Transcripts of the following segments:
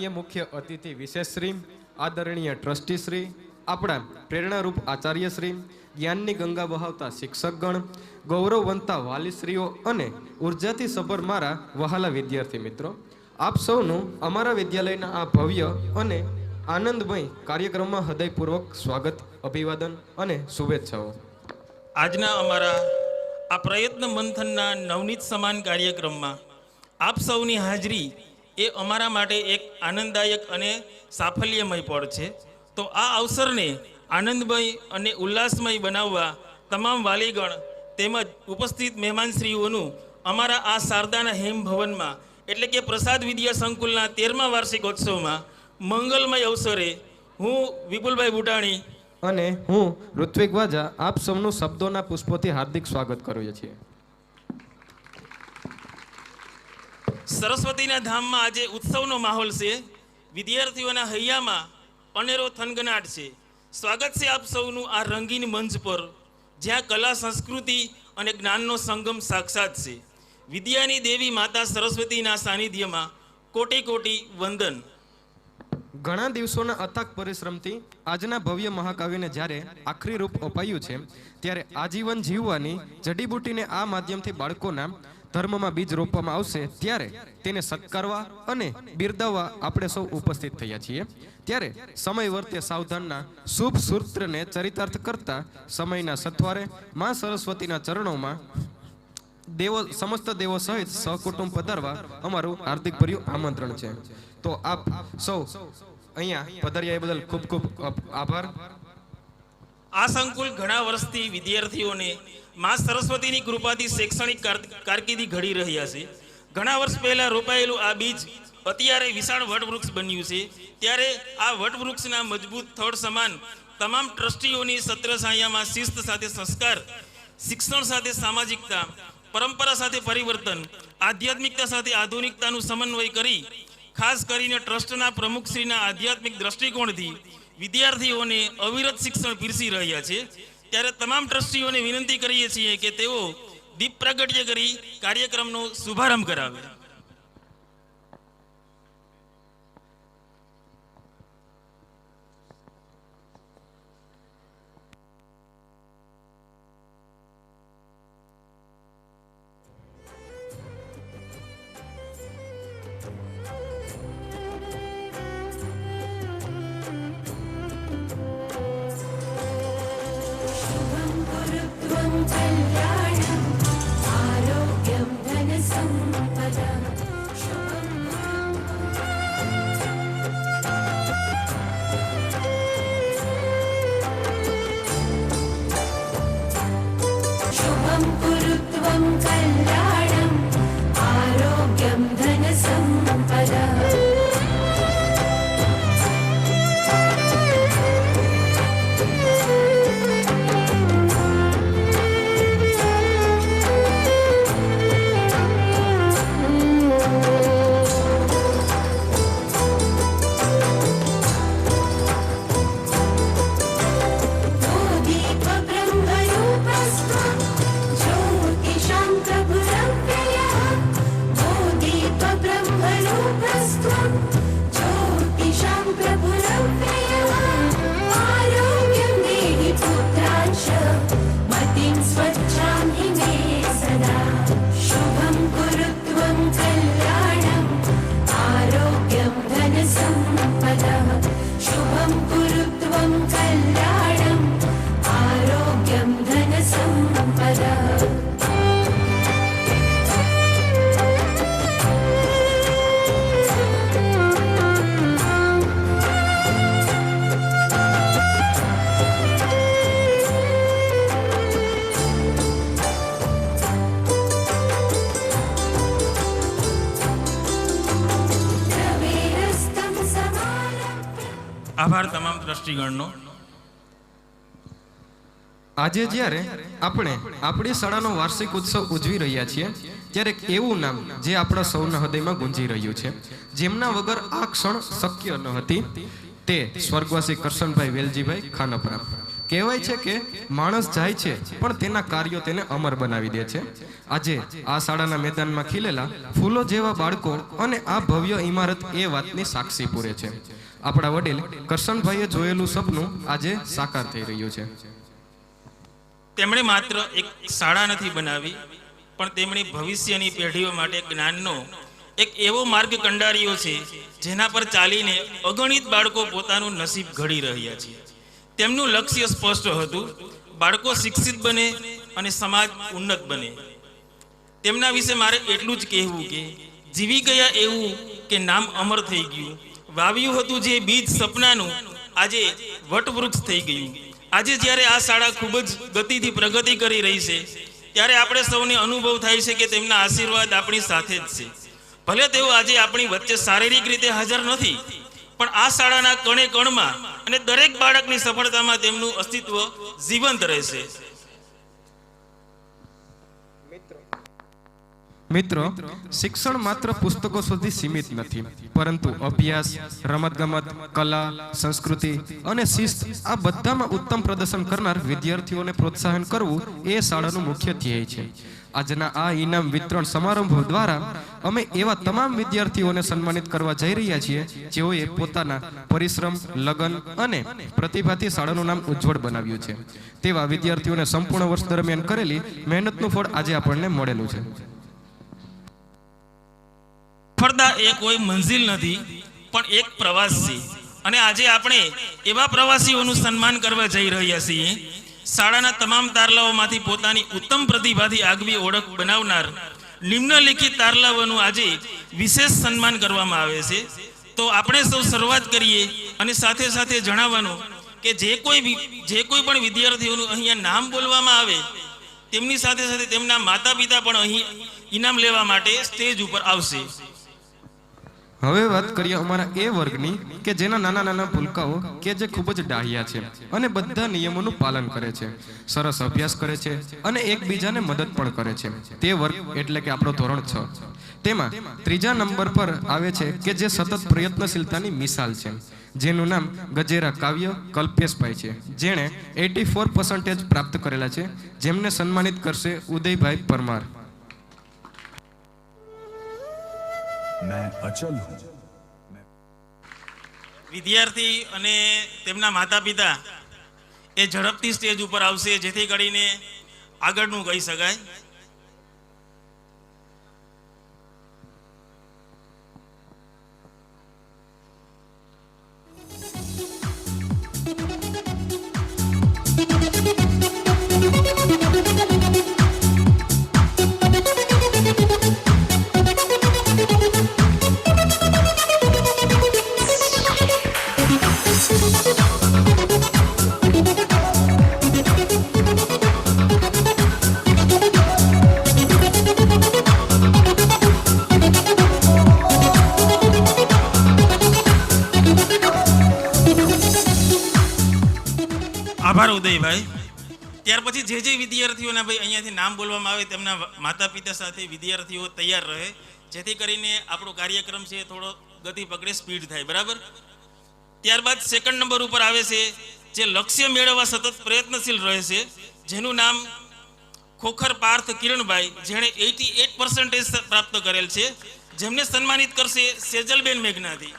આદરણીય મુખ્ય અતિથિ વિશેષ શ્રી, આદરણીય ટ્રસ્ટી શ્રી, આપણા પ્રેરણારૂપ આચાર્ય શ્રી, જ્ઞાનની ગંગા વહાવતા શિક્ષકગણ, ગૌરવવંતા વાલીશ્રીઓ અને ઉર્જાથી સભર મારા વહાલા વિદ્યાર્થી મિત્રો, આપ સૌનું અમારા વિદ્યાલયના આ ભવ્ય અને આનંદમય કાર્યક્રમમાં હૃદયપૂર્વક સ્વાગત, અભિવાદન અને શુભેચ્છાઓ. આજના અમારા આ પ્રયત્ન મંથનના નવનીત સમાન કાર્યક્રમમાં આપ સૌની હાજરી એ અમારા માટે એક આનંદદાયક અને સાફલ્યમય પળ છે. તો આ અવસરને આનંદમય અને ઉલ્લાસમય બનાવવા તમામ વાલીગણ તેમજ ઉપસ્થિત મહેમાનશ્રીઓનું અમારા આ શારદાના હેમ ભવનમાં એટલે કે પ્રસાદ વિદ્યા સંકુલના 13મા વાર્ષિકોત્સવમાં મંગલમય અવસરે હું વિપુલભાઈ બુટાણી અને હું ઋત્વિક વાજા આપ સૌનું શબ્દોના પુષ્પોથી હાર્દિક સ્વાગત કરીએ છીએ. સરસ્વતીના ધામમાં આજે ઉત્સવનો માહોલ છે. વિદ્યાર્થીઓના હૈયામાં અનેરો થનગનાટ છે. સ્વાગત છે આપ સૌનું આ રંગીન મંચ પર, જ્યાં કલા, સંસ્કૃતિ અને જ્ઞાનનો સંગમ સાક્ષાત છે. વિદ્યાની દેવી માતા સરસ્વતીના સાનિધ્યમાં કોટી કોટી વંદન. ઘણા દિવસોના અથાગ પરિશ્રમથી આજના ભવ્ય મહાકાવ્યને જ્યારે આખરી રૂપ અપાયું છે, ત્યારે આજીવન જીવવાની જડીબુટીને આ માધ્યમથી બાળકોના ધર્મમાં બીજ રોપવામાં આવશે, ત્યારે તેને સત્કારવા અને બિરદાવવા આપણે સૌ ઉપસ્થિત થયા છીએ. ત્યારે સમય વર્તે સાવધાનના શુભ સૂત્રને ચરિતાર્થ કરતા સમયના સથવારે મા સરસ્વતીના ચરણોમાં સમસ્ત દેવો સહિત સહકુટુંબ પધારવા અમારું હાર્દિક ભર્યું આમંત્રણ છે. તો આપ સૌ અહીંયા પધાર્યા એ બદલ ખૂબ ખૂબ આભાર. આ સંકુલ ઘણા વર્ષથી વિદ્યાર્થીઓને મા સરસ્વતીની કૃપાથી શૈક્ષણિક કારકિર્દી ઘડી રહ્યા છે. ઘણા વર્ષ પહેલા રોપાયેલું આ બીજ અત્યારે વિશાળ વટવૃક્ષ બન્યું છે. ત્યારે આ વટવૃક્ષના મજબૂત થડ સમાન તમામ ટ્રસ્ટીઓની છત્રછાયામાં શિસ્ત સાથે સંસ્કાર, શિક્ષણ સાથે સામાજિકતા, પરંપરા સાથે પરિવર્તન, આધ્યાત્મિકતા સાથે આધુનિકતાનું સમન્વય કરી ખાસ કરીને ટ્રસ્ટના પ્રમુખશ્રીના આધ્યાત્મિક દ્રષ્ટિકોણથી વિદ્યાર્થીઓને અવિરત શિક્ષણ પીરસી રહ્યા છે. ત્યારે તમામ ટ્રસ્ટીઓને વિનંતી કરીએ છીએ કે તેઓ દીપ પ્રાગટ્ય કરી કાર્યક્રમનો શુભારંભ કરાવે. આભાર તમામ ટ્રસ્ટીગણનો. આજે જ્યારે આપણે આપણી શાળાનો વાર્ષિક ઉત્સવ ઉજવી રહ્યા છીએ, ત્યારે એવું નામ જે આપણા સૌના હૃદયમાં ગુંજી રહ્યું છે, જેમના વગર આ ક્ષણ શક્ય ન હતી, તે સ્વર્ગવાસી કરશનભાઈ વેલજીભાઈ ખાનપરા. કહેવાય છે કે માણસ જાય છે પણ તેના કાર્યો તેને અમર બનાવી દે છે. આજે આ શાળાના મેદાનમાં ખીલેલા ફૂલો જેવા બાળકો અને આ ભવ્ય ઇમારત એ વાતની સાક્ષી પૂરે છે. આપણા વડીલ કરશનભાઈએ જોયેલું સપનું આજે સાકાર થઈ રહ્યું છે. તેમણે માત્ર એક શાળા નથી બનાવી, પણ તેમણે ભવિષ્યની પેઢીઓ માટે જ્ઞાનનો એક એવો માર્ગ કંડાર્યો છે જેના પર ચાલીને અગણિત બાળકો પોતાનું નસીબ ઘડી રહ્યા છે. તેમનું લક્ષ્ય સ્પષ્ટ હતું, બાળકો શિક્ષિત બને અને સમાજ ઉન્નત બને. તેમના વિશે મારે એટલું જ કહેવું કે જીવી ગયા એવું કે નામ અમર થઈ ગયું. વાવ્યું હતું જે બીજ સપનાનું આજે વટવૃક્ષ થઈ ગયું. આજે જ્યારે આ શાળા ખૂબ જ ગતિથી પ્રગતિ કરી રહી છે ત્યારે આપણે સૌને અનુભવ થાય છે કે તેમના આશીર્વાદ આપણી સાથે જ છે. ભલે તેઓ આજે આપણી વચ્ચે શારીરિક રીતે હાજર નથી, પણ આ શાળાના કણે કણમાં અને દરેક બાળકની સફળતામાં તેમનું અસ્તિત્વ જીવંત રહેશે. મિત્રો, શિક્ષણ માત્ર પુસ્તકો સુધી સીમિત નથી, પરંતુ અભ્યાસ, રમતગમત, કલા, સંસ્કૃતિ અને શિસ્ત આ બધામાં ઉત્તમ પ્રદર્શન કરનાર વિદ્યાર્થીઓને પ્રોત્સાહન કરવું એ શાળાનું મુખ્ય ધ્યેય છે. આજના આ ઇનામ વિતરણ સમારંભ દ્વારા અમે એવા તમામ વિદ્યાર્થીઓને સન્માનિત કરવા જઈ રહ્યા છીએ જેઓએ પોતાના પરિશ્રમ, લગન અને પ્રતિભાથી શાળાનું નામ ઉજ્જવળ બનાવ્યું છે. તેવા વિદ્યાર્થીઓને સંપૂર્ણ વર્ષ દરમિયાન કરેલી મહેનતનું ફળ આજે આપણને મળેલું છે. સફળતા એ કોઈ મંઝિલ નથી, પણ એક પ્રવાસ છે, અને આજે આપણે એવા પ્રવાસીઓનું સન્માન કરવા જઈ રહ્યા છીએ. શાળાના તમામ તારલાઓમાંથી પોતાની ઉત્તમ પ્રતિભાથી આગવી ઓળખ બનાવનાર નિમ્નલિખિત તારલાઓનું આજે વિશેષ સન્માન કરવામાં આવે છે. તો આપણે સૌ શરૂઆત કરીએ અને સાથે સાથે જણાવવાનું કે જે કોઈ પણ વિદ્યાર્થીઓનું અહીંયા નામ બોલવામાં આવે તેમની સાથે સાથે તેમના માતા પિતા પણ અહીં ઇનામ લેવા માટે સ્ટેજ ઉપર આવશે. હવે વાત કરીએ અમારા એ વર્ગની કે જેના નાના નાના ભૂલકાઓ કે જે ખૂબ જ ડાહ્યા છે અને બધા નિયમોનું પાલન કરે છે, સરસ અભ્યાસ કરે છે અને એકબીજાને મદદ પણ કરે છે. તે વર્ગ એટલે કે આપણો ધોરણ 6. તેમાં ત્રીજા નંબર પર આવે છે કે જે સતત પ્રયત્નશીલતાની મિસાલ છે, જેનું નામ ગજેરા કાવ્ય કલ્પેશભાઈ છે, જેણે 84% પ્રાપ્ત કરેલા છે, જેમને સન્માનિત કરશે ઉદયભાઈ પરમાર. मैं अचल हूं. વિદ્યાર્થી અને તેમના માતા પિતા એ ઝડપથી સ્ટેજ ઉપર આવશે જેથી કરીને આગળનું કહી શકાય. આભાર ઉદયભાઈ. ત્યાર પછી જે વિદ્યાર્થીઓના ભાઈ અહીંયાથી નામ બોલવામાં આવે તેમના માતા પિતા સાથે વિદ્યાર્થીઓ તૈયાર રહે જેથી કરીને આપણો કાર્યક્રમ છે થોડો ગતિ પકડે, સ્પીડ થાય. બરાબર. ત્યારબાદ સેકન્ડ નંબર ઉપર આવે છે જે લક્ષ્ય મેળવવા સતત પ્રયત્નશીલ રહે છે, જેનું નામ ખોખર પાર્થ કિરણભાઈ, જેણે 88% પ્રાપ્ત કરેલ છે, જેમને સન્માનિત કરશે સેજલબેન મેઘનાથી.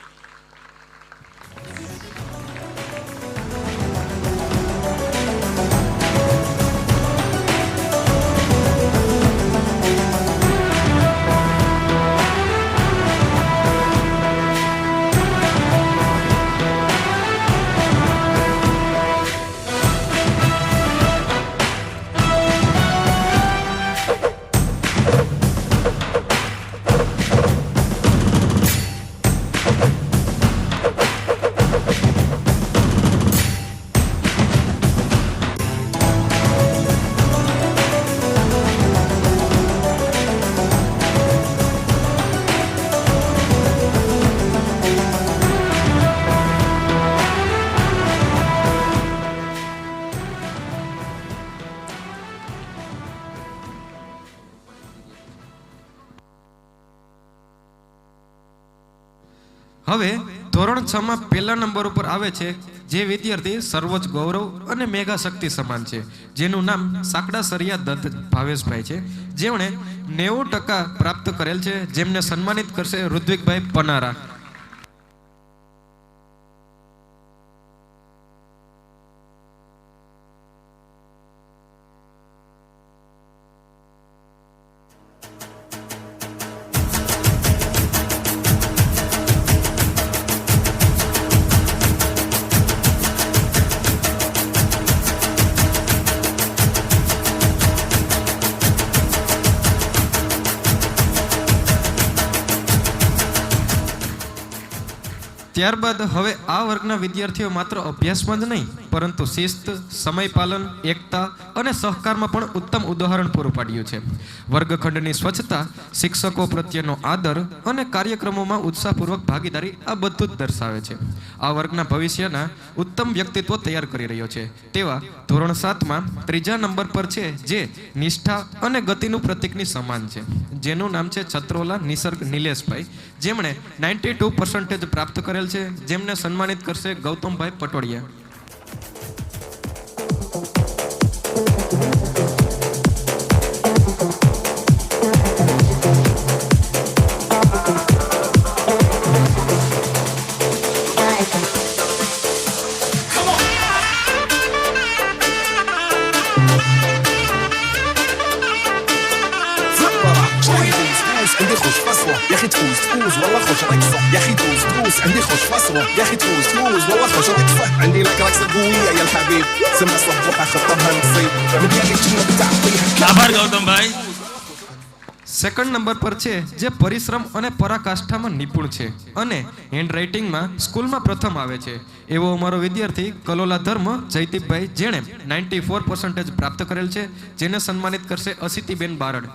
હવે ધોરણ 6 માં પહેલા નંબર ઉપર આવે છે જે વિદ્યાર્થી સર્વોચ્ચ ગૌરવ અને મેઘા શક્તિ સમાન છે, જેનું નામ સાકડા સરિયા દત્ત ભાવેશભાઈ છે, જેમણે 90% પ્રાપ્ત કરેલ છે, જેમને સન્માનિત કરશે ઋત્વિકભાઈ પનારા. ત્યારબાદ હવે આ વર્ગના વિદ્યાર્થીઓ માત્ર અભ્યાસમાં જ નહીં પરંતુ શિસ્ત, સમયપાલન, એકતા અને સહકારમાં પણ ઉત્તમ ઉદાહરણ પૂરું પાડ્યું છે. વર્ગખંડની સ્વચ્છતા, શિક્ષકો પ્રત્યેનો આદર અને કાર્યક્રમોમાં ઉત્સાહપૂર્વક ભાગીદારી આ બધું જ દર્શાવે છે. આ વર્ગના ભવિષ્યના ઉત્તમ વ્યક્તિત્વ તૈયાર કરી રહ્યો છે તેવા ધોરણ 7માં ત્રીજા નંબર પર છે જે નિષ્ઠા અને ગતિનું પ્રતીકની સમાન છે, જેનું નામ છે છત્રોલા નિસર્ગ નિલેશભાઈ, જેમણે 92% પ્રાપ્ત કરેલ છે, જેમને સન્માનિત કરશે ગૌતમભાઈ પટોડિયા. عندي خوش فصوة يا اخي تفوز تفوز والله خوش رقصة يا اخي تفوز تفوز عندي خوش فصوة يا اخي تفوز تفوز والله خوش رقصة عندي لك رقصة قوية يا الحبيب سمع صبوحة خطبها نصيب مديالي جنة بتعطيها. આભાર ગૌતમભાઈ. સેકન્ડ નંબર પર છે જે પરિશ્રમ અને પરાકાષ્ઠામાં નિપુણ છે અને હેન્ડરાઇટિંગમાં સ્કૂલમાં પ્રથમ આવે છે એવો અમારો વિદ્યાર્થી કલોલા ધર્મ જયદીપભાઈ, જેણે 94% પ્રાપ્ત કરેલ છે, જેને સન્માનિત કરશે અસિતિબેન બારડ.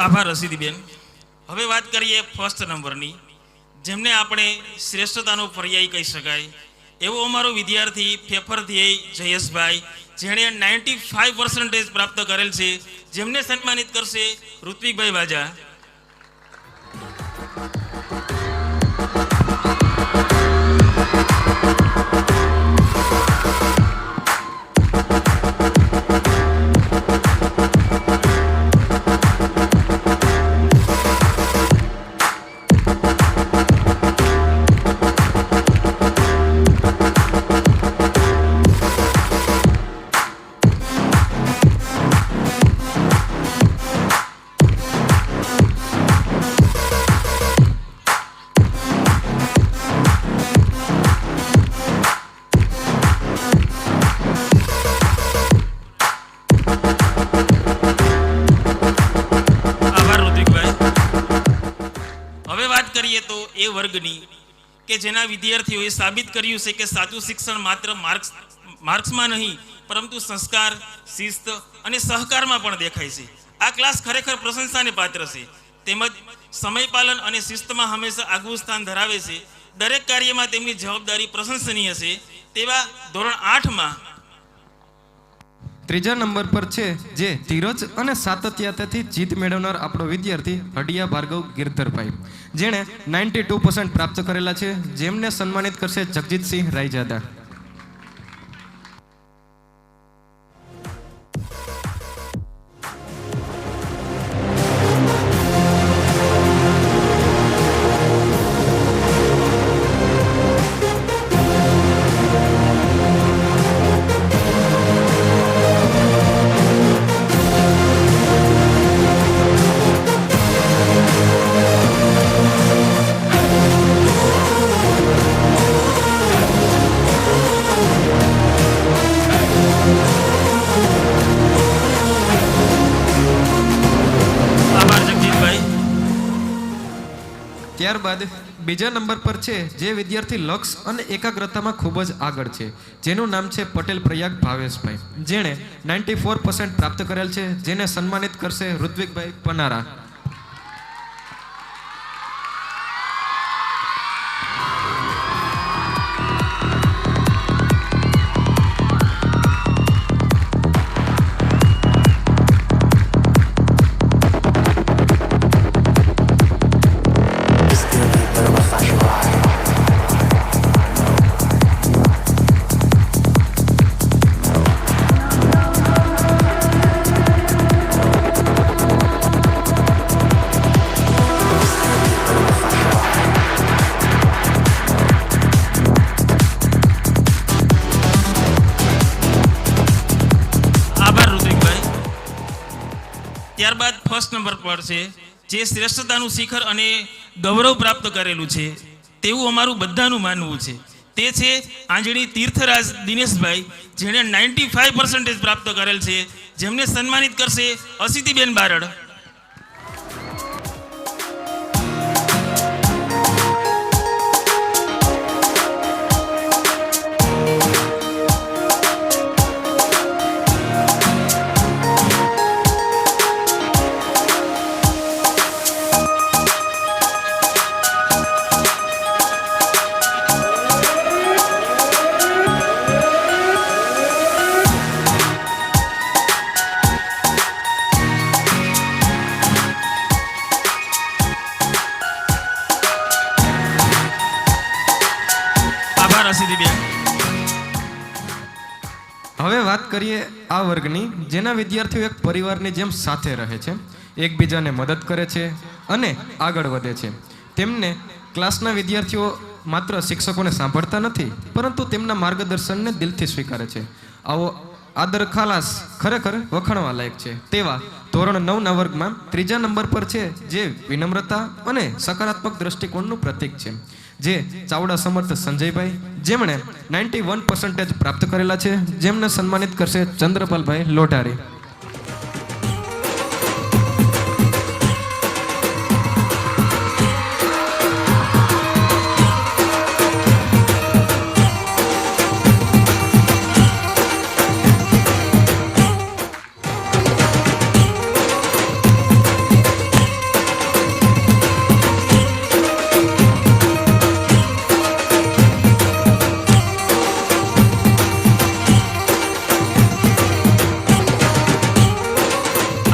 આભાર રસીદીબેન. હવે વાત કરીએ ફર્સ્ટ નંબરની, જેમને આપણે શ્રેષ્ઠતાનો પર્યાય કહી શકાય એવો અમારો વિદ્યાર્થી ફેફર ધ્યેય જયેશભાઈ, જેણે 95% પ્રાપ્ત કરેલ છે, જેમને સન્માનિત કરશે ઋત્વિકભાઈ વાજા. એ વર્ગની કે જેના વિદ્યાર્થીઓએ સાબિત કર્યું છે કે સાચું શિક્ષણ માત્ર માર્ક્સમાં નહીં પરંતુ સંસ્કાર, શિસ્ત અને સહકારમાં પણ દેખાય છે. આ ક્લાસ ખરેખર પ્રશંસાને પાત્ર છે, તેમજ સમયપાલન અને શિસ્તમાં હંમેશા આગવું સ્થાન ધરાવે છે. દરેક કાર્યમાં તેમની જવાબદારી પ્રશંસનીય છે. તેવા ધોરણ 8માં ત્રીજા નંબર પર છે જે ધીરજ અને સાતત્યતાથી જીત મેળવનાર આપણો વિદ્યાર્થી હડિયા ભાર્ગવ ગિરધરભાઈ, જેણે 92% પ્રાપ્ત કરેલા છે, જેમને સન્માનિત કરશે જગજીતસિંહ રાયજાદા. ત્યારબાદ બીજા નંબર પર છે જે વિદ્યાર્થી લક્ષ અને એકાગ્રતામાં ખૂબ જ આગળ છે, જેનું નામ છે પટેલ પ્રયાગ ભાવેશભાઈ, જેણે 94% પ્રાપ્ત કરેલ છે, જેને સન્માનિત કરશે ઋત્વિકભાઈ પનારા. ત્યારબાદ ફર્સ્ટ નંબર પર છે જે શ્રેષ્ઠતાનું શિખર અને ગૌરવ પ્રાપ્ત કરેલું છે તેવું અમારું બધાનું માનવું છે. તે છે આંજણી તીર્થરાજ દિનેશભાઈ, જેણે 95% પ્રાપ્ત કરેલ છે, જેમને સન્માનિત કરશે અસિતિબેન બારડ. હવે વાત કરીએ આ વર્ગની, જેના વિદ્યાર્થીઓ એક પરિવારની જેમ સાથે રહે છે, એકબીજાને મદદ કરે છે અને આગળ વધે છે. તેમને ક્લાસના વિદ્યાર્થીઓ માત્ર શિક્ષકોને સાંભળતા નથી, પરંતુ તેમના માર્ગદર્શનને દિલથી સ્વીકારે છે. આવો આદર ખાલાસ ખરેખર વખાણવા લાયક છે. તેવા ધોરણ 9ના વર્ગમાં ત્રીજા નંબર પર છે જે વિનમ્રતા અને સકારાત્મક દ્રષ્ટિકોણનું પ્રતીક છે, જે ચાવડા સમર્થ સંજયભાઈ, જેમણે 91% પ્રાપ્ત કરેલા છે, જેમને સન્માનિત કરશે ચંદ્રપાલભાઈ લોઢારી.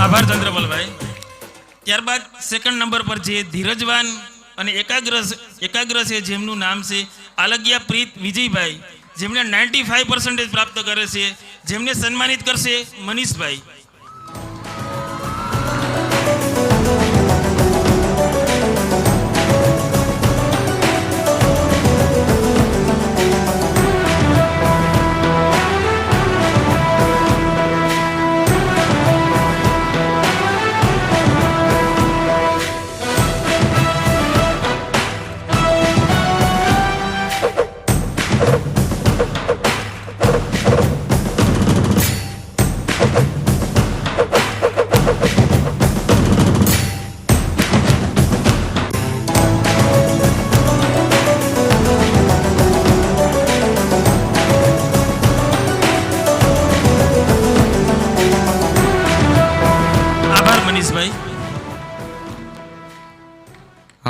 આભાર ચંદ્રપાલભાઈ. ત્યારબાદ સેકન્ડ નંબર પર જે ધીરજવાન અને એકાગ્ર છે, જેમનું નામ છે આલગ્યા પ્રીત વિજયભાઈ, જેમણે 95% પ્રાપ્ત કરે છે, જેમને સન્માનિત કરશે મનીષભાઈ.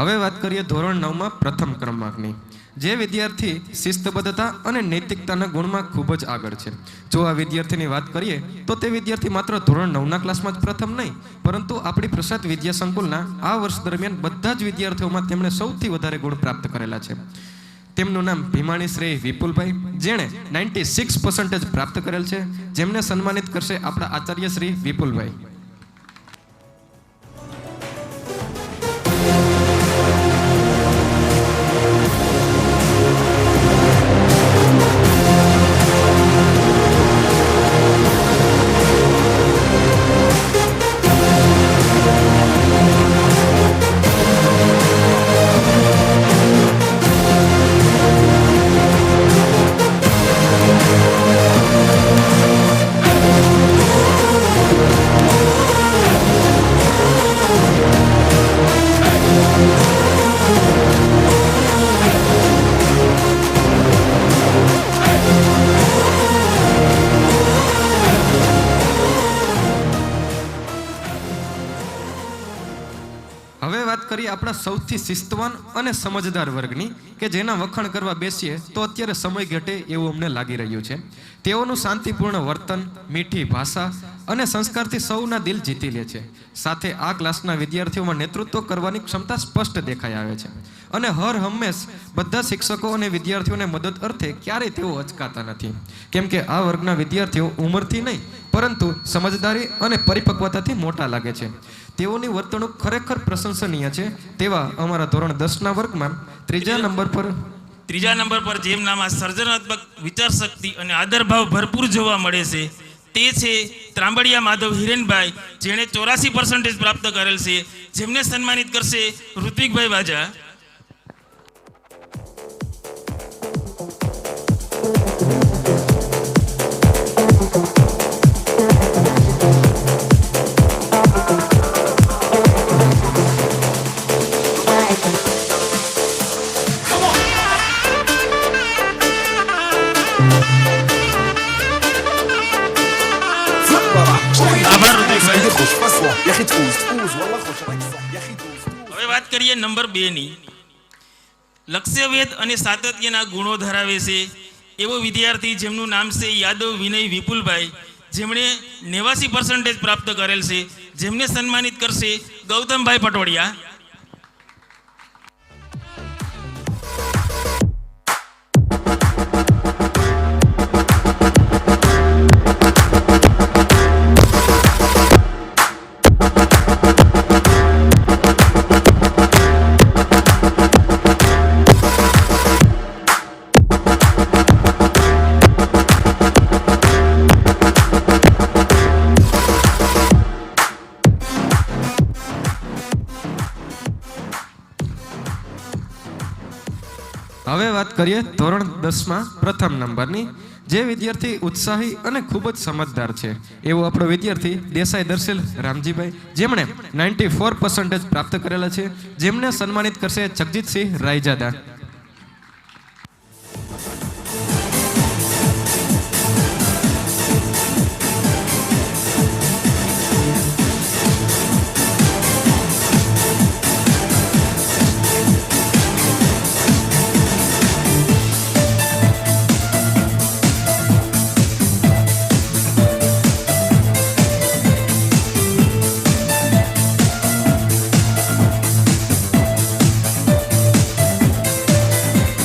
હવે વાત કરીએ ધોરણ 9માં પ્રથમ ક્રમાંકની, જે વિદ્યાર્થી શિસ્તબદ્ધતા અને નૈતિકતાના ગુણમાં ખૂબ જ આગળ છે. જો આ વિદ્યાર્થીની વાત કરીએ તો તે વિદ્યાર્થી માત્ર ધોરણ 9ના ક્લાસમાં જ પ્રથમ નહીં, પરંતુ આપણી પ્રસાદ વિદ્યા સંકુલના આ વર્ષ દરમિયાન બધા જ વિદ્યાર્થીઓમાં તેમણે સૌથી વધારે ગુણ પ્રાપ્ત કરેલા છે. તેમનું નામ ભીમાણી શ્રી વિપુલભાઈ, જેણે 96% પ્રાપ્ત કરેલ છે, જેમને સન્માનિત કરશે આપણા આચાર્ય શ્રી વિપુલભાઈ. હવે વાત કરીએ આપણા સૌથી શિસ્તવાન અને સમજદાર વર્ગની, કે જેના વખાણ કરવા બેસીએ તો અત્યારે સમય ઘટે એવું અમને લાગી રહ્યું છે. તેઓનું શાંતિપૂર્ણ વર્તન, મીઠી ભાષા અને સંસ્કારથી સૌના દિલ જીતી લે છે. સાથે આ ક્લાસના વિદ્યાર્થીઓમાં નેતૃત્વ કરવાની ક્ષમતા સ્પષ્ટ દેખાઈ આવે છે અને હર હંમેશ બધા શિક્ષકો અને વિદ્યાર્થીઓને મદદ અર્થે ક્યારેય તેઓ અચકાતા નથી. કેમ કે આ વર્ગના વિદ્યાર્થીઓ ઉંમરથી નહીં પરંતુ સમજદારી અને પરિપક્વતાથી મોટા લાગે છે. તેઓની વર્તણૂક ખરેખર પ્રશંસનીય છે. તેવા અમારા ધોરણ 10ના વર્ગમાં ત્રીજા નંબર પર જેમનામાં સર્જનાત્મક વિચાર શક્તિ અને આદરભાવ ભરપૂર જોવા મળે છે તે છે ત્રાંબડિયા માધવ હિરેનભાઈ, જેણે 84% પ્રાપ્ત કરેલ છે. જેમને સન્માનિત કરશે ઋત્વિકભાઈ વાજા. આભાર ઋત્વિકભાઈ. عندي خوش فصوى يا اخي تفوز والله خوش عليك صح يا اخي تفوز. હવે વાત કરીએ નંબર 2 ની. લક્ષ્યવેદ અને સાતત્યના ગુણો ધરાવે છે એવો વિદ્યાર્થી જેમનું નામ છે યાદવ વિનય વિપુલભાઈ, જેમણે 89% પ્રાપ્ત કરેલ છે. જેમને સન્માનિત કરશે ગૌતમભાઈ પટોડિયા. હવે વાત કરીએ ધોરણ 10માં પ્રથમ નંબરની. જે વિદ્યાર્થી ઉત્સાહી અને ખૂબ જ સમજદાર છે એવો આપણો વિદ્યાર્થી દેસાઈ દર્શિલ રામજીભાઈ, જેમણે 94% પ્રાપ્ત કરેલા છે. જેમને સન્માનિત કરશે જગજીતસિંહ રાયજાદા.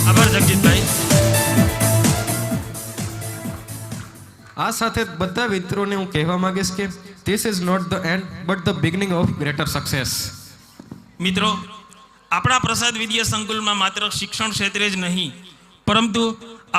આભાર જગજીતભાઈ. આ સાથે બધા મિત્રોને હું કહેવા માંગીશ કે this is not the end but the beginning of greater success. મિત્રો, આપણા પ્રસાદ વિદ્યા સંકુલમાં માત્ર શિક્ષણ ક્ષેત્રે જ નહીં પરંતુ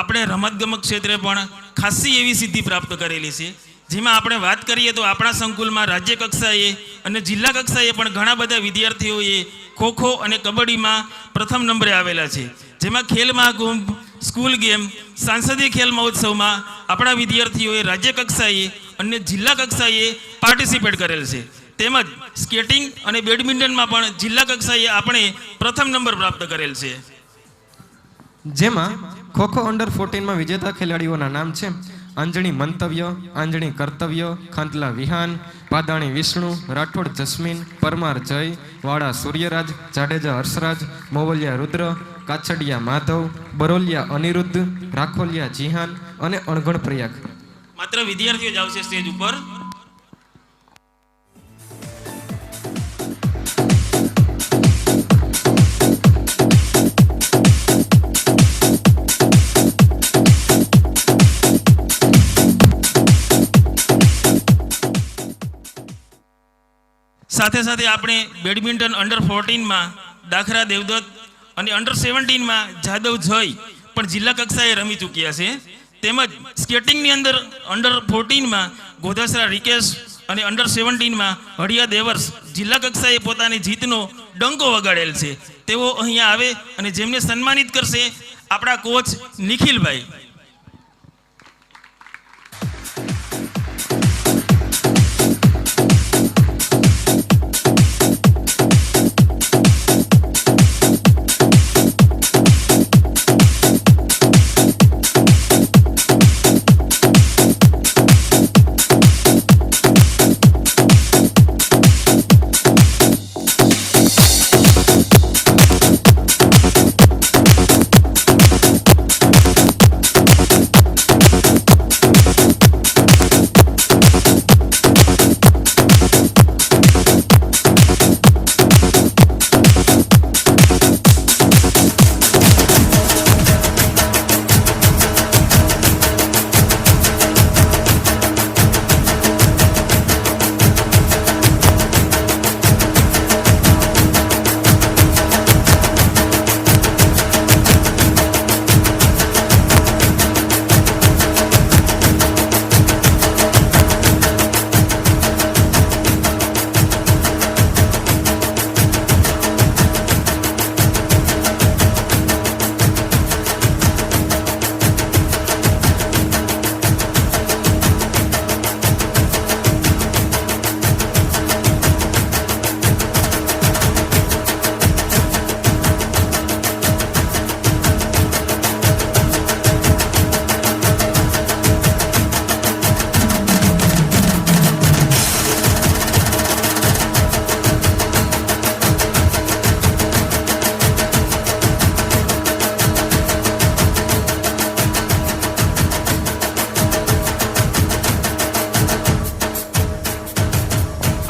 આપણે રમતગમત ક્ષેત્રે પણ ખાસી એવી સિદ્ધિ પ્રાપ્ત કરેલી છે. જેમાં આપણે વાત કરીએ તો આપણા સંકુલમાં રાજ્ય કક્ષાએ અને જિલ્લા કક્ષાએ પણ ઘણા બધા વિદ્યાર્થીઓએ ખોખો અને કબડ્ડીમાં પ્રથમ નંબરે આવેલા છે. જેમાં ખેલ મહાકુંભ, સ્કૂલ ગેમ, સાંસદીય ખેલ મહોત્સવમાં આપણા વિદ્યાર્થીઓએ રાજ્ય કક્ષાએ અને જિલ્લા કક્ષાએ પાર્ટિસિપેટ કરેલ છે. તેમજ સ્કેટિંગ અને બેડમિન્ટનમાં પણ જિલ્લા કક્ષાએ આપણે પ્રથમ નંબર પ્રાપ્ત કરેલ છે. જેમાં ખોખો અંડર 14માં વિજેતા ખેલાડીઓના નામ છે અંજણી મંતવ્ય, આંજણી કર્તવ્ય, ખાંતલા વિહાન, પાદાણી વિષ્ણુ, રાઠોડ જસ્મીન, પરમાર જય, વાડા સૂર્યરાજ, જાડેજા હર્ષરાજ, મોવલિયા રુદ્ર, કાછડિયા માધવ, બરોલિયા અનિરુદ્ધ, રાખોલિયા જીહાન અને અણઘણ પ્રયાગ. માત્ર વિદ્યાર્થીઓ જ આવશે સ્ટેજ ઉપર. સાથે સાથે આપણે બેડમિન્ટન અંડર 14માં દાખરા દેવદત્ત અને અંડર 17માં જાદવ જય પણ જિલ્લા કક્ષાએ રમી ચૂક્યા છે. તેમજ સ્કેટિંગની અંદર અંડર 14માં ગોધાસરા રિકેશ અને અંડર 17માં હળિયા દેવર્સ જિલ્લા કક્ષાએ પોતાની જીતનો ડંકો વગાડેલ છે. તેઓ અહીંયા આવે અને જેમને સન્માનિત કરશે આપણા કોચ નિખિલભાઈ.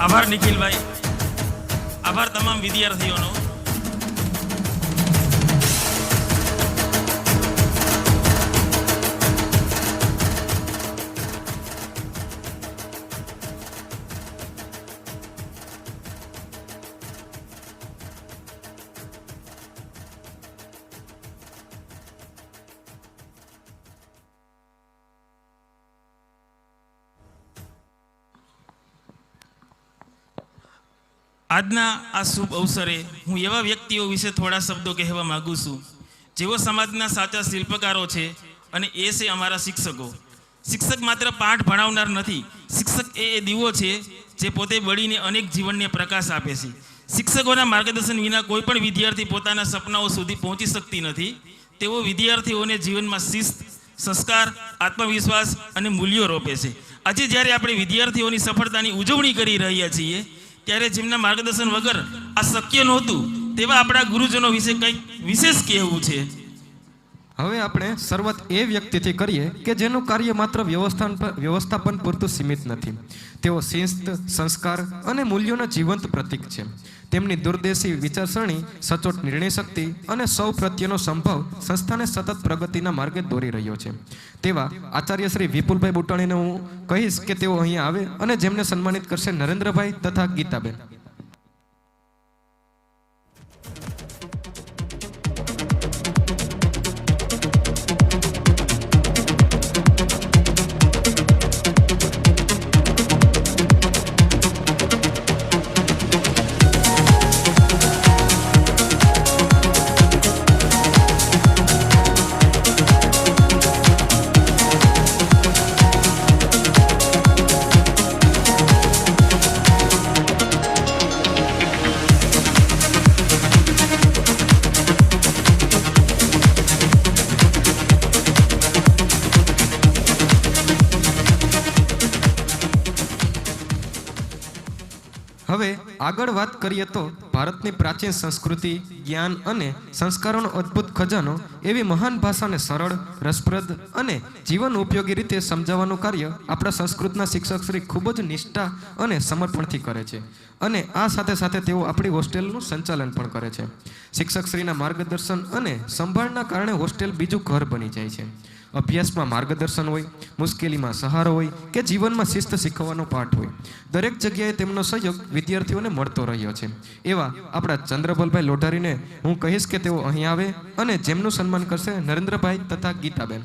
આભાર નિખિલભાઈ, આભાર તમામ વિદ્યાર્થીઓનો. આજના આ શુભ અવસરે હું એવા વ્યક્તિઓ વિશે થોડા શબ્દો કહેવા માંગુ છું જેઓ સમાજના સાચા શિલ્પકારો છે, અને એ છે અમારા શિક્ષકો. શિક્ષક માત્ર પાઠ ભણાવનાર નથી, શિક્ષક એ દીવો છે જે પોતે બળીને અનેક જીવનને પ્રકાશ આપે છે. શિક્ષકોના માર્ગદર્શન વિના કોઈ પણ વિદ્યાર્થી પોતાના સપનાઓ સુધી પહોંચી શકતી નથી. તેઓ વિદ્યાર્થીઓને જીવનમાં શિસ્ત, સંસ્કાર, આત્મવિશ્વાસ અને મૂલ્યો રોપે છે. આજે જ્યારે આપણે વિદ્યાર્થીઓની સફળતાની ઉજવણી કરી રહ્યા છીએ ત્યારે જેમના માર્ગદર્શન વગર આ શક્ય નહોતું તેવા આપણા ગુરુજનો વિશે કંઈક વિશેષ કહેવું છે. હવે આપણે શરૂઆત એ વ્યક્તિથી કરીએ કે જેનું કાર્ય માત્ર વ્યવસ્થાપન પૂરતું સીમિત નથી. તેઓ શિસ્ત, સંસ્કાર અને મૂલ્યોના જીવંત પ્રતીક છે. તેમની દૂરદેશી વિચારસરણી, સચોટ નિર્ણય શક્તિ અને સૌ પ્રત્યેનો સંભાવ સંસ્થાને સતત પ્રગતિના માર્ગે દોરી રહ્યો છે. તેવા આચાર્ય શ્રી વિપુલભાઈ બુટાણીને હું કહીશ કે તેઓ અહીંયા આવે અને જેમને સન્માનિત કરશે નરેન્દ્રભાઈ તથા ગીતાબેન. હવે આગળ વાત કરીએ તો ભારતની પ્રાચીન સંસ્કૃતિ, જ્ઞાન અને સંસ્કારોનો અદ્ભુત ખજાનો એવી મહાન ભાષાને સરળ, રસપ્રદ અને જીવન ઉપયોગી રીતે સમજાવવાનું કાર્ય આપણા સંસ્કૃતના શિક્ષક શ્રી ખૂબ જ નિષ્ઠા અને સમર્પણથી કરે છે. અને આ સાથે સાથે તેઓ આપણી હોસ્ટેલનું સંચાલન પણ કરે છે. શિક્ષક શ્રીના માર્ગદર્શન અને સંભાળના કારણે હોસ્ટેલ બીજું ઘર બની જાય છે. અભ્યાસમાં માર્ગદર્શન હોય, મુશ્કેલીમાં સહારો હોય કે જીવનમાં શિસ્ત શીખવવાનો પાઠ હોય, દરેક જગ્યાએ તેમનો સહયોગ વિદ્યાર્થીઓને મળતો રહ્યો છે. એવા આપણા ચંદ્રબલભાઈ લોઢારીને હું કહીશ કે તેઓ અહીં આવે અને જેમનું સન્માન કરશે નરેન્દ્રભાઈ તથા ગીતાબેન.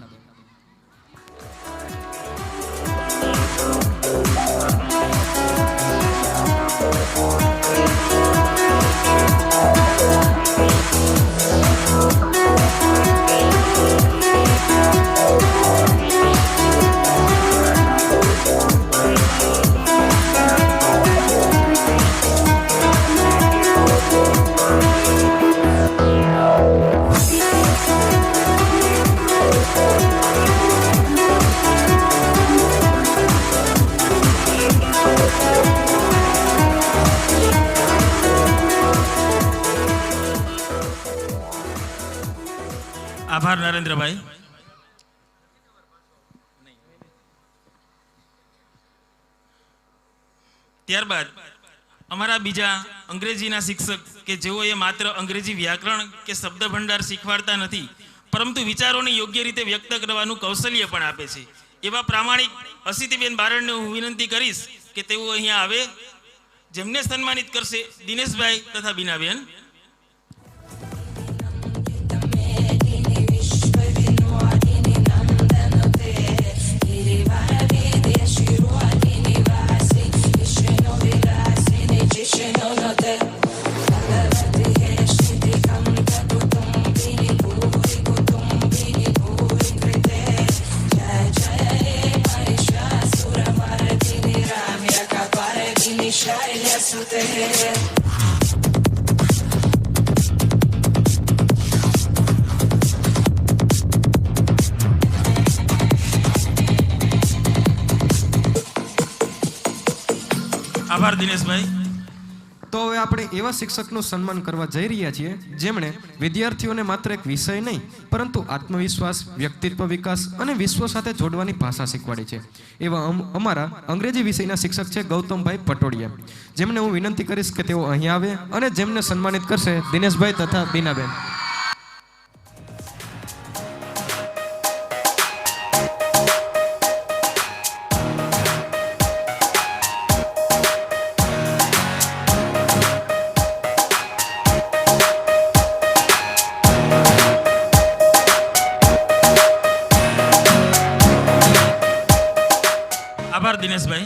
આભાર નરેન્દ્રભાઈ. ત્યારબાદ અમારા બીજા અંગ્રેજીના શિક્ષક કે જેઓએ માત્ર અંગ્રેજી વ્યાકરણ કે શબ્દ ભંડાર શીખવાડતા નથી પરંતુ વિચારોને યોગ્ય રીતે વ્યક્ત કરવાનું કૌશલ્ય પણ આપે છે, એવા પ્રામાણિક અસિતિબેન બારડને હું વિનંતી કરીશ કે તેઓ અહીંયા આવે, જેમને સન્માનિત કરશે દિનેશભાઈ તથા બીનાબેન. આભાર દિનેશભાઈ. તો હવે આપણે એવા શિક્ષકનું સન્માન કરવા જઈ રહ્યા છીએ જેમણે વિદ્યાર્થીઓને માત્ર એક વિષય નહીં પરંતુ આત્મવિશ્વાસ, વ્યક્તિત્વ વિકાસ અને વિશ્વ સાથે જોડવાની ભાષા શીખવાડી છે. એવા અમારા અંગ્રેજી વિષયના શિક્ષક છે ગૌતમભાઈ પટોડિયા, જેમને હું વિનંતી કરીશ કે તેઓ અહીં આવે અને જેમને સન્માનિત કરશે દિનેશભાઈ તથા બીનાબેન. આભાર દિનેશભાઈ.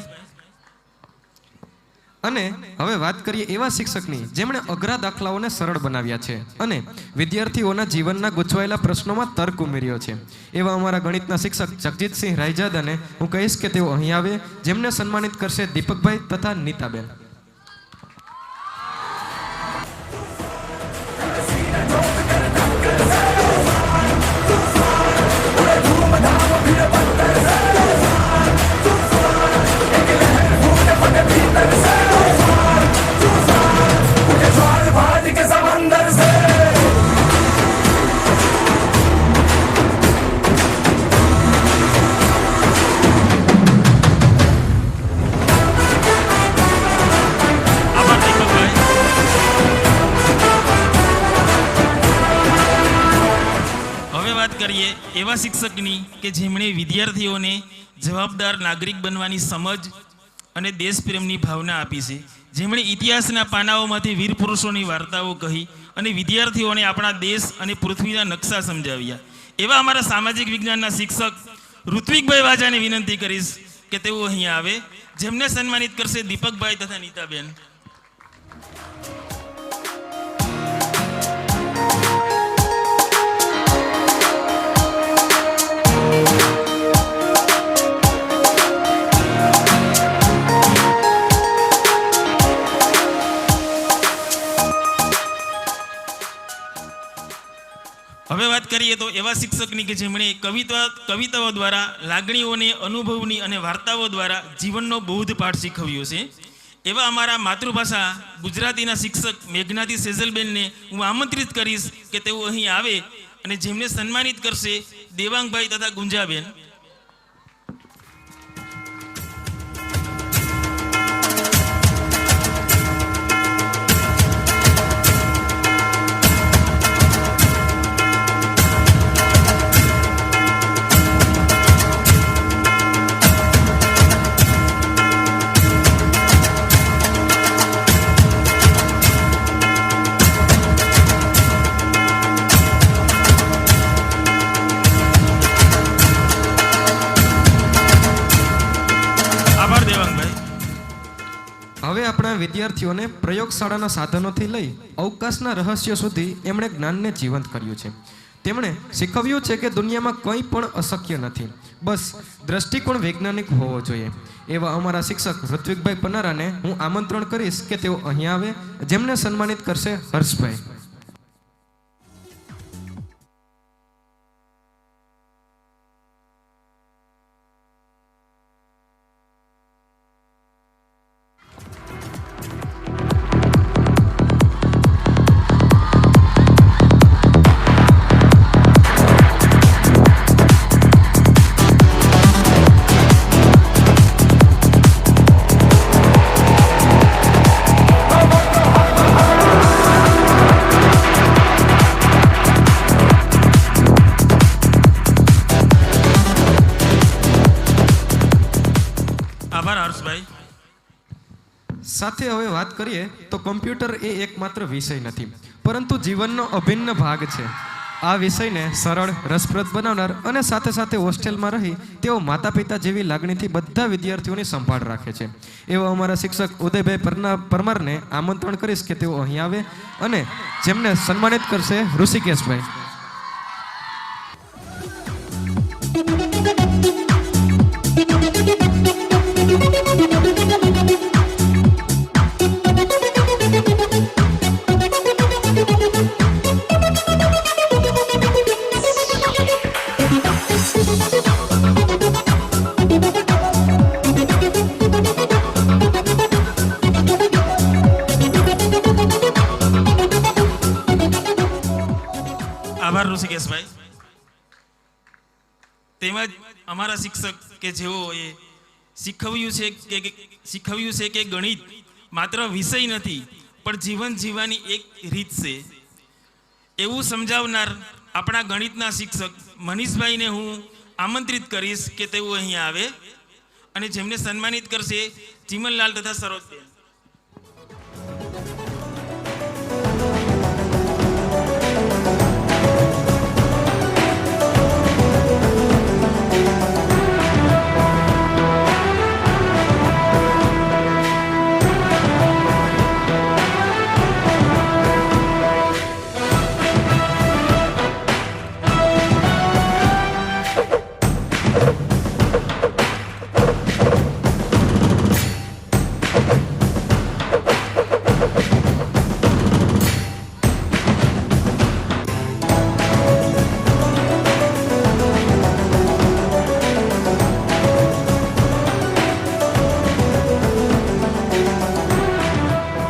અને હવે વાત કરીએ એવા શિક્ષકની જેમણે અઘરા દાખલાઓને સરળ બનાવ્યા છે અને વિદ્યાર્થીઓના જીવનના ગૂંચવાયેલા પ્રશ્નોમાં તર્ક ઉમેર્યો છે. એવા અમારા ગણિતના શિક્ષક જગજીતસિંહ રાયજાદાને હું કહીશ કે તેઓ અહીં આવે, જેમને સન્માનિત કરશે દીપકભાઈ તથા નીતાબેન. આભાર દીપકભાઈ. હવે વાત કરીએ એવા શિક્ષકની કે જેમણે વિદ્યાર્થીઓને જવાબદાર નાગરિક બનવાની સમજ અને દેશપ્રેમની ભાવના આપી છે, જેમણે ઇતિહાસના પાનાઓમાંથી વીર પુરુષોની વાર્તાઓ કહી અને વિદ્યાર્થીઓને આપણા દેશ અને પૃથ્વીના નકશા સમજાવ્યા. એવા અમારા સામાજિક વિજ્ઞાનના શિક્ષક ઋત્વિકભાઈ વાજાને વિનંતી કરીશ કે તેઓ અહીં આવે, જેમને સન્માનિત કરશે દીપકભાઈ તથા નીતાબેન. હવે વાત કરીએ તો એવા શિક્ષકની કે જેમણે કવિતાઓ દ્વારા લાગણીઓને, અનુભવની અને વાર્તાઓ દ્વારા જીવનનો બૌદ્ધ પાઠ શીખવ્યો છે. એવા અમારા માતૃભાષા ગુજરાતીના શિક્ષક મેઘનાથી સેજલબેનને હું આમંત્રિત કરીશ કે તેઓ અહીં આવે અને જેમને સન્માનિત કરશે દેવાંગભાઈ તથા ગુંજાબેન. હવે આપણા વિદ્યાર્થીઓને પ્રયોગશાળાના સાધનોથી લઈ અવકાશના રહસ્ય સુધી એમણે જ્ઞાનને જીવંત કર્યું છે. તેમણે શીખવ્યું છે કે દુનિયામાં કંઈ પણ અશક્ય નથી, બસ દ્રષ્ટિકોણ વૈજ્ઞાનિક હોવો જોઈએ. એવા અમારા શિક્ષક ઋત્વિકભાઈ પનારાને હું આમંત્રણ કરીશ કે તેઓ અહીં આવે, જેમને સન્માનિત કરશે હર્ષભાઈ. આભાર હર્ષભાઈ. સાથે હવે વાત કરીએ તો કમ્પ્યુટર એ એકમાત્ર વિષય નથી, પરંતુ જીવનનો અભિન્ન ભાગ છે. આ વિષયને સરળ, રસપ્રદ બનાવનાર અને સાથે સાથે હોસ્ટેલમાં રહી તેઓ માતા પિતા જેવી લાગણીથી બધા વિદ્યાર્થીઓની સંભાળ રાખે છે. એવા અમારા શિક્ષક ઉદયભાઈ પરમારને આમંત્રણ કરીશ કે તેઓ અહીં આવે અને જેમને સન્માનિત કરશે ઋષિકેશભાઈ. ઋષિકેશભાઈ. તેમજ અમારા શિક્ષક કે જેઓએ શીખવ્યું છે કે ગણિત માત્ર વિષય નથી પણ જીવન જીવવાની એક રીત છે એવું સમજાવનાર આપણા ગણિતના શિક્ષક મનીષભાઈને હું આમંત્રિત કરીશ કે તેઓ અહીં આવે અને જેમને સન્માનિત કરશે ચીમનલાલ તથા સરોજબેન.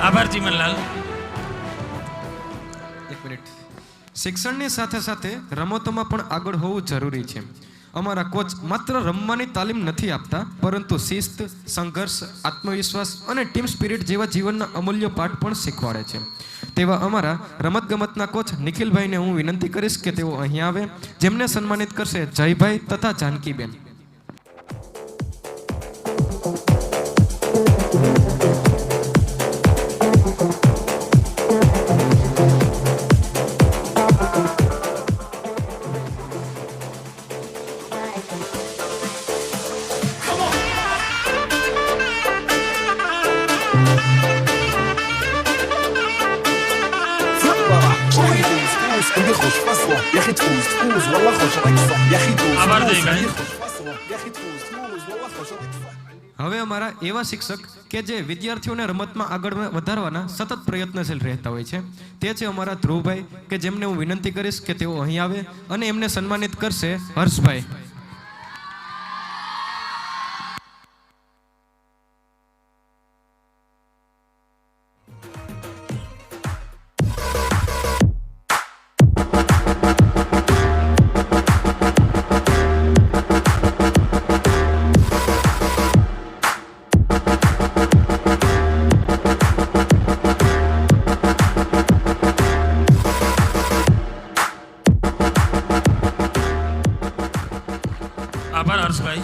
આભાર ચીમનલાલ. એક મિનિટ. શિક્ષણની સાથે સાથે રમતોમાં પણ આગળ હોવું જરૂરી છે. અમારા કોચ માત્ર રમવાની તાલીમ નથી આપતા, પરંતુ શિસ્ત, સંઘર્ષ, આત્મવિશ્વાસ અને ટીમ સ્પિરિટ જેવા જીવનના અમૂલ્ય પાઠ પણ શીખવાડે છે. તેવા અમારા રમતગમતના કોચ નિખિલભાઈને હું વિનંતી કરીશ કે તેઓ અહીં આવે, જેમને સન્માનિત કરશે જયભાઈ તથા જાનકીબેન. عندي خوش فصلة يا اخي تفوز والله خوش راك صح يا اخي تفوز عبر عندي دايما. خوش فصلة يا اخي تفوز والله خوش راك صح. હવે અમારા એવા શિક્ષક કે જે વિદ્યાર્થીઓને રમતમાં આગળ વધારવાના સતત પ્રયત્નશીલ રહેતા હોય છે, તે છે અમારા ધ્રુવભાઈ, કે જેમને હું વિનંતી કરીશ કે તેઓ અહીં આવે અને એમને સન્માનિત કરશે હર્ષભાઈ. આભાર હર્ષભાઈ.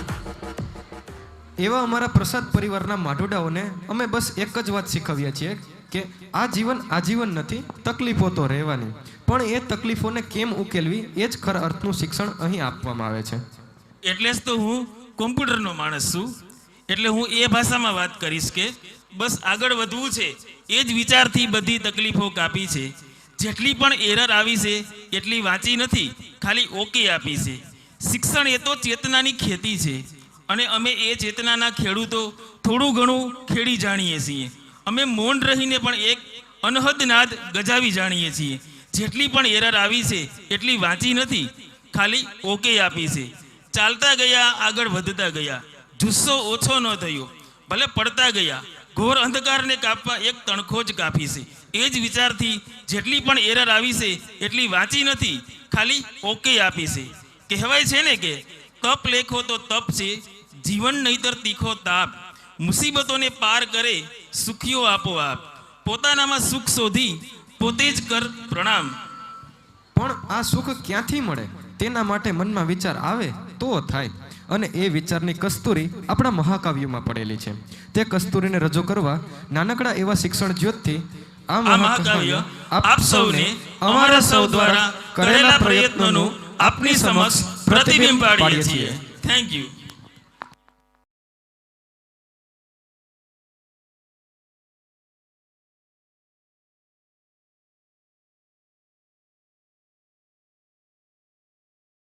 એવા અમારા પ્રસાદ પરિવારના માઢોડાઓને અમે બસ એક જ વાત શીખવીએ છીએ કે આ જીવન આજીવન નથી, તકલીફો તો રહેવાની, પણ એ તકલીફોને કેમ ઉકેલવી એ જ ખરા અર્થનું શિક્ષણ અહીં આપવામાં આવે છે. એટલે જ તો હું કોમ્પ્યુટરનો માણસ છું. એટલે હું એ ભાષામાં વાત કરીશ કે બસ આગળ વધવું છે એ જ વિચારથી બધી તકલીફો કાપી છે. જેટલી પણ એરર આવી છે એટલી વાંચી નથી, ખાલી ઓકે આપી છે. શિક્ષણ એ તો ચેતનાની ખેતી છે અને અમે એ ચેતનાના ખેડૂતો થોડું ઘણું ખેડી જાણીએ છીએ. અમે મૌન રહીને પણ એક અનહદ નાદ ગજાવી જાણીએ છીએ. જેટલી પણ એરર આવી છે એટલી વાંચી નથી, ખાલી ઓકે આપી છે. ચાલતા ગયા, આગળ વધતા ગયા, જુસ્સો ઓછો ન થયો, ભલે પડતા ગયા. ઘોર અંધકારને કાપવા એક તણખો જ કાપી છે. એ જ વિચારથી જેટલી પણ એરર આવી છે એટલી વાંચી નથી, ખાલી ઓકે આપી છે. કહેવાય છે ને કે તપ લેખો તો તપ છે, જીવન નહીતર તીખો તાપ. મુસીબતોને પાર કરે સુખીઓ આપોઆપ, પોતાનામાં સુખ શોધી પોતે જ કર પ્રણામ. પણ આ સુખ ક્યાંથી મળે તેના માટે મનમાં વિચાર આવે તો થાય, અને એ વિચારની કસ્તુરી આપણા મહાકાવ્યોમાં પડેલી છે. તે કસ્તુરીને રજૂ કરવા નાનકડા એવા શિક્ષણ જ્યોતથી આ મહાકાવ્ય આપ સૌને અમારા સૌ દ્વારા કરેલા પ્રયત્નોનું આપની સમક્ષ પ્રતિબિંબ પાડીએ છીએ. Thank you.